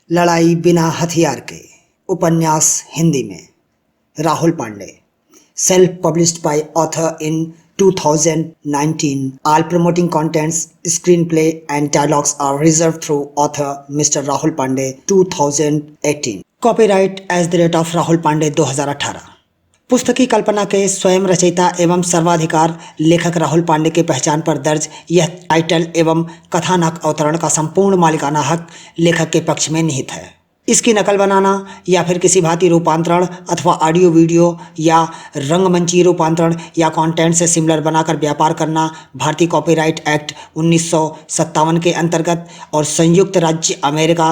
लड़ाई बिना हथियार के उपन्यास हिंदी में Rahul Pandey self published by author in 2019. All promoting contents, screenplay and dialogues are reserved through author Mr. Rahul Pandey 2018. Copyright @ Rahul Pandey 2018. पुस्तक की कल्पना के स्वयं रचयिता एवं सर्वाधिकार लेखक राहुल पांडे के पहचान पर दर्ज यह टाइटल एवं कथानक अवतरण का संपूर्ण मालिकाना हक लेखक के पक्ष में निहित है। इसकी नकल बनाना या फिर किसी भांति रूपांतरण अथवा ऑडियो वीडियो या रंगमंची रूपांतरण या कंटेंट से सिमिलर बनाकर व्यापार करना भारतीय कॉपीराइट एक्ट 1957 के अंतर्गत और संयुक्त राज्य अमेरिका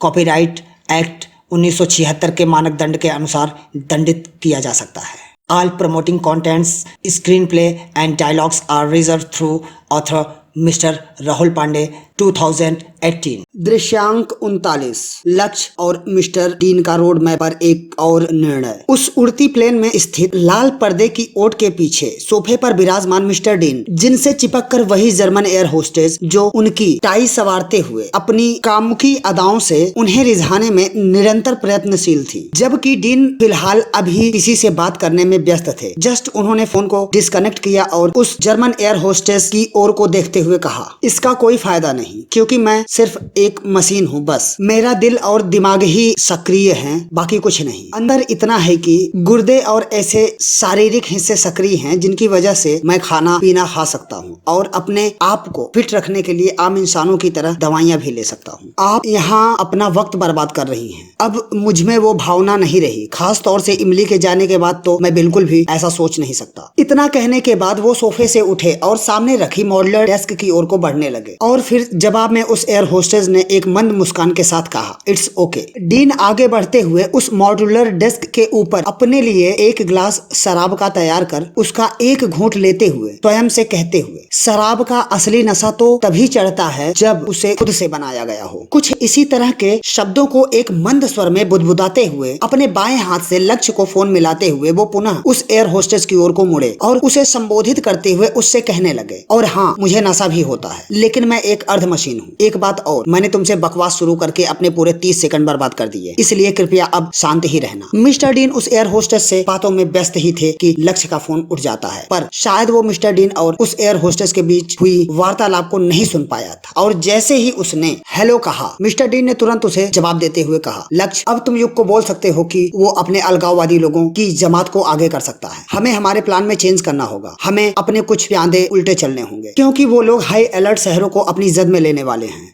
कॉपीराइट एक्ट 1976 के मानक दंड के अनुसार दंडित किया जा सकता है। All promoting contents, screenplay and dialogues are reserved through author Mr. Rahul Pandey 2018। दृश्यांक 39। लक्ष्य और मिस्टर डीन का रोड मैप पर एक और निर्णय। उस उड़ती प्लेन में स्थित लाल पर्दे की ओट के पीछे सोफे पर विराजमान मिस्टर डीन, जिनसे चिपक कर वही जर्मन एयर होस्टेस जो उनकी टाई संवारते हुए अपनी कामुकी अदाओं से उन्हें रिझाने में निरंतर प्रयत्नशील थी, जबकि डीन फिलहाल अभी किसी से बात करने में व्यस्त थे। जस्ट उन्होंने फोन को डिस्कनेक्ट किया और उस जर्मन एयर होस्टेस की ओर को देखते हुए कहा, इसका कोई फायदा नहीं, क्योंकि मैं सिर्फ एक मशीन हूँ, बस मेरा दिल और दिमाग ही सक्रिय हैं, बाकी कुछ नहीं। अंदर इतना है कि गुर्दे और ऐसे शारीरिक हिस्से सक्रिय हैं जिनकी वजह से मैं खाना पीना खा सकता हूँ और अपने आप को फिट रखने के लिए आम इंसानों की तरह दवाइयाँ भी ले सकता हूँ। आप यहाँ अपना वक्त बर्बाद कर रही हैं। अब मुझ में वो भावना नहीं रही, खास तौर से इमली के जाने के बाद तो मैं बिल्कुल भी ऐसा सोच नहीं सकता। इतना कहने के बाद वो सोफे से उठे और सामने रखी मॉड्यूलर डेस्क की ओर को बढ़ने लगे और फिर जवाब में उस एयर होस्टेस ने एक मंद मुस्कान के साथ कहा, इट्स ओके। डीन आगे बढ़ते हुए उस मॉड्यूलर डेस्क के ऊपर अपने लिए एक ग्लास शराब का तैयार कर उसका एक घूंट लेते हुए स्वयं से कहते हुए, शराब का असली नशा तो तभी चढ़ता है जब उसे खुद से बनाया गया हो। कुछ इसी तरह के शब्दों को एक मंद स्वर में बुदबुदाते हुए अपने बाएं हाथ से लक्ष्य को फोन मिलाते हुए वो पुनः उस एयर होस्टेस की ओर को मुड़े और उसे संबोधित करते हुए उससे कहने लगे, और हाँ, मुझे नशा भी होता है, लेकिन मैं एक अर्ध मशीन हूँ। एक बात और, मैंने तुमसे बकवास शुरू करके अपने पूरे 30 सेकंड बर्बाद कर दिए, इसलिए कृपया अब शांत ही रहना। मिस्टर डीन उस एयर होस्टेस से बातों में व्यस्त ही थे कि लक्ष्य का फोन उठ जाता है, पर शायद वो मिस्टर डीन और उस एयर होस्टेस के बीच हुई वार्तालाप को नहीं सुन पाया था, और जैसे ही उसने हेलो कहा, मिस्टर डीन ने तुरंत उसे जवाब देते हुए कहा, लक्ष्य, अब तुम युग को बोल सकते हो कि वो अपने अलगाववादी लोगों की जमात को आगे कर सकता है। हमें हमारे प्लान में चेंज करना होगा, हमें अपने कुछ प्यादे उल्टे चलने होंगे, क्योंकि वो लोग हाई अलर्ट शहरों को अपनी जद में लेने वाले हैं।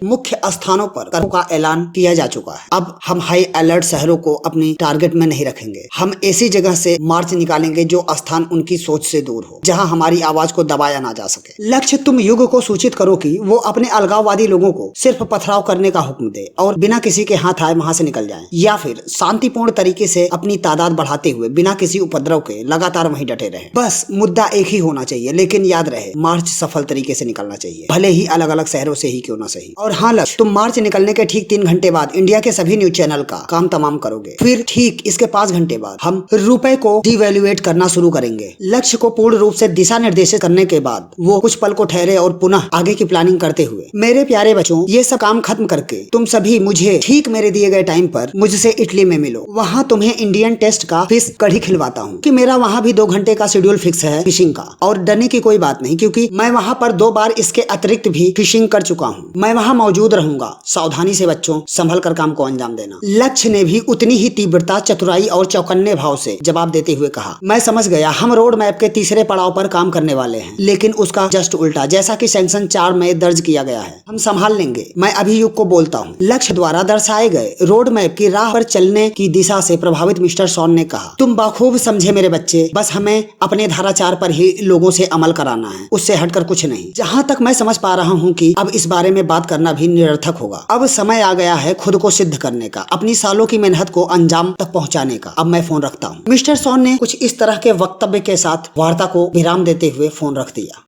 मुख्य स्थानों पर करों का ऐलान किया जा चुका है। अब हम हाई अलर्ट शहरों को अपनी टारगेट में नहीं रखेंगे, हम ऐसी जगह से मार्च निकालेंगे जो स्थान उनकी सोच से दूर हो, जहां हमारी आवाज को दबाया ना जा सके। लक्ष्य, तुम युग को सूचित करो कि वो अपने अलगाववादी लोगों को सिर्फ पथराव करने का हुक्म दे और बिना किसी के हाथ आए वहां से निकल जाएं, या फिर शांतिपूर्ण तरीके से अपनी तादाद बढ़ाते हुए बिना किसी उपद्रव के लगातार वहीं डटे रहें। बस मुद्दा एक ही होना चाहिए, लेकिन याद रहे, मार्च सफल तरीके से निकलना चाहिए, भले ही अलग अलग शहरों से ही क्यों ना सही। और हाँ लक्ष्य, तुम मार्च निकलने के ठीक 3 घंटे बाद इंडिया के सभी न्यूज चैनल का काम तमाम करोगे। फिर ठीक इसके 5 घंटे बाद हम रुपए को डिवैल्यूएट करना शुरू करेंगे। लक्ष्य को पूर्ण रूप से दिशा निर्देशित करने के बाद वो कुछ पल को ठहरे और पुनः आगे की प्लानिंग करते हुए, मेरे प्यारे बच्चों, ये सब काम खत्म करके तुम सभी मुझे ठीक मेरे दिए गए टाइम पर मुझसे इटली में मिलो। वहाँ तुम्हें इंडियन टेस्ट का फिश कढ़ी खिलवाता हूँ कि मेरा वहाँ भी 2 घंटे का शेड्यूल फिक्स है फिशिंग का, और डरने की कोई बात नहीं, क्योंकि मैं वहाँ पर 2 बार इसके अतिरिक्त भी फिशिंग कर चुका हूँ। मैं वहाँ मौजूद रहूंगा। सावधानी से बच्चों, संभल कर काम को अंजाम देना। लक्ष्य ने भी उतनी ही तीव्रता, चतुराई और चौकन्ने भाव से जवाब देते हुए कहा, मैं समझ गया, हम रोड मैप के तीसरे पड़ाव पर काम करने वाले हैं, लेकिन उसका जस्ट उल्टा, जैसा कि सेक्शन 4 में दर्ज किया गया है। हम संभाल लेंगे। मैं अभी युग को बोलता हूँ। लक्ष्य द्वारा दर्शाए गए रोड मैप की राह पर चलने की दिशा से प्रभावित मिस्टर सॉन ने कहा, तुम बाखूब समझे मेरे बच्चे, बस हमें अपने धारा 4 पर ही लोगों से अमल कराना है, उससे हटकर कुछ नहीं। जहाँ तक मैं समझ पा रहा हूँ कि अब इस बारे में बात करना भी निरर्थक होगा। अब समय आ गया है खुद को सिद्ध करने का, अपनी सालों की मेहनत को अंजाम तक पहुंचाने का। अब मैं फोन रखता हूँ। मिस्टर सॉन ने कुछ इस तरह के वक्तव्य के साथ वार्ता को विराम देते हुए फोन रख दिया।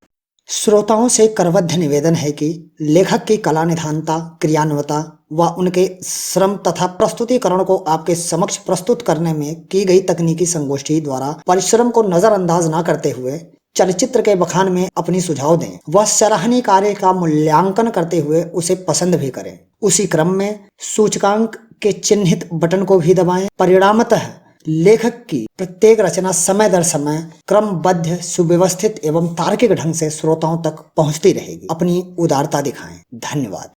श्रोताओं से करवद्ध निवेदन है कि लेखक की कला निधानता, क्रियान्वता व उनके श्रम तथा प्रस्तुतिकरण को आपके समक्ष प्रस्तुत करने में की गई तकनीकी संगोष्ठी द्वारा परिश्रम को नजरअंदाज न करते हुए चलचित्र के बखान में अपनी सुझाव दें। वह सराहनीय कार्य का मूल्यांकन करते हुए उसे पसंद भी करें। उसी क्रम में सूचकांक के चिन्हित बटन को भी दबाएं। परिणामतः लेखक की प्रत्येक रचना समय दर समय क्रमबद्ध, सुव्यवस्थित एवं तार्किक ढंग से श्रोताओं तक पहुंचती रहेगी। अपनी उदारता दिखाएं। धन्यवाद।